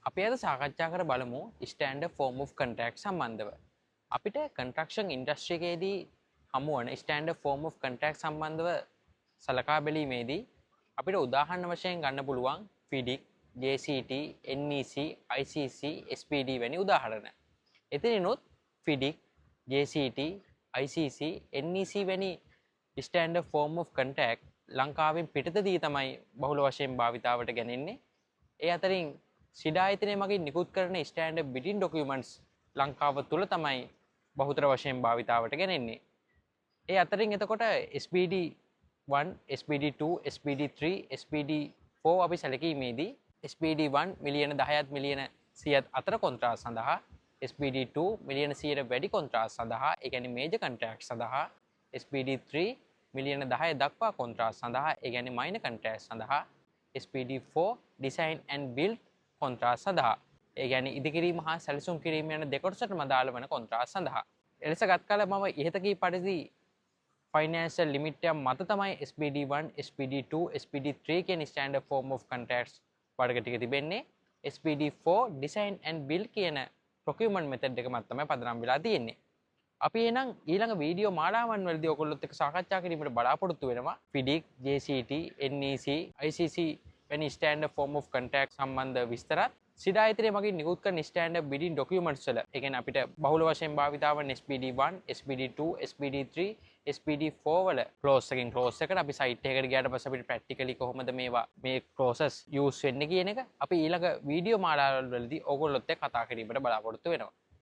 අපි අද සාකච්ඡා කර බලමු ස්ටෑන්ඩඩ් ෆෝම් ඔෆ් කොන්ට්‍රැක්ට් සම්බන්ධව. අපිට කන්ස්ට්‍රක්ෂන් ඉන්ඩස්ට්‍රි එකේදී හමු වන ස්ටෑන්ඩඩ් ෆෝම් ඔෆ් කොන්ට්‍රැක්ට් සම්බන්ධව සලකා බැලීමේදී අපිට උදාහරණ වශයෙන් ගන්න පුළුවන් FIDIC, JCT, NEC, ICC, SPD වැනි උදාහරණ. එතනිනුත් FIDIC, JCT, ICC, NEC වැනි ස්ටෑන්ඩඩ් ෆෝම් ඔෆ් කොන්ට්‍රැක්ට් ලංකාවෙන් පිටතදී තමයි බහුල වශයෙන් භාවිතාවට ගැනෙන්නේ. ඒ අතරින් සිඩා ආයතනය මගින් නිකුත් කරන ස්ටෑන්ඩඩ් බිඩින් ඩොකියුමන්ට්ස් ලංකාව තුළ තමයි බහුතර වශයෙන් භාවිතාවට ගැනෙන්නේ. ඒ අතරින් එතකොට SPD1, SPD2, SPD3, SPD4 අපි සැලකීමේදී SPD1 මිලියන 10ත් මිලියන 100ත් අතර කොන්ත්‍රාත් සඳහා, SPD2 මිලියන 100ට වැඩි කොන්ත්‍රාත් සඳහා, ඒ කියන්නේ මේජර් කොන්ට්‍රැක්ට් සඳහා, SPD3 මිලියන 10 දක්වා කොන්ත්‍රාත් සඳහා, ඒ කියන්නේ මයිනර් කොන්ට්‍රැක්ට් සඳහා, SPD4 ඩිසයින් ඇන්ඩ් බිල්ඩ් කොන්ත්‍රාත් සඳහා, ඒ කියන්නේ ඉදිකිරීම හා සැලසුම් කිරීම යන දෙකොටසටම අදාළ වන කොන්ත්‍රාත් සඳහා. එලෙස ගත් කල මම ඉහත කී පරිදි ෆයිනෑන්ෂල් ලිමිට් එක මත තමයි SPD1, SPD2, SPD3 කියන ස්ටෑන්ඩඩ් ෆෝම් ඔෆ් කොන්ට්‍රැක්ට්ස් වර්ග ටික තිබෙන්නේ. SPD4 ඩිසයින් ඇන්ඩ් බිල්ඩ් කියන ප්‍රොකියුමන්ට් මෙතඩ් එක මත තමයි පදනම් වෙලා තියෙන්නේ. අපි එහෙනම් ඊළඟ වීඩියෝ මාලාවන් වලදී ඔයගොල්ලොත් එක්ක සාකච්ඡා කිරීමට බලාපොරොත්තු වෙනවා FIDIC, JCT, NEC, ICC වැනි ස්ටෑන්ඩඩ් ෆෝම් ඔෆ් කොන්ට්‍රැක්ට් සම්බන්ධ විස්තරත්, සිඩා ආයතනය මගින් නිකුත් කරන ස්ටෑන්ඩඩ් බිඩින් ඩොකියුමන්ට්ස් වල, ඒ කියන්නේ අපිට බහුල වශයෙන් භාවිතා වන SPD1, SPD2, SPD3, SPD4 වල ක්ලෝස් එකකින් ක්ලෝස් එකට අපි සයිට් එකකට ගියාට පස්සේ අපිට ප්‍රැක්ටිකලි කොහොමද මේ ප්‍රොසෙස් යූස් වෙන්නේ කියන එක අපි ඊළඟ වීඩියෝ මාලාවල් වලදී ඔයගොල්ලොත් එක්ක කතා කිරීමට බලාපොරොත්තු වෙනවා.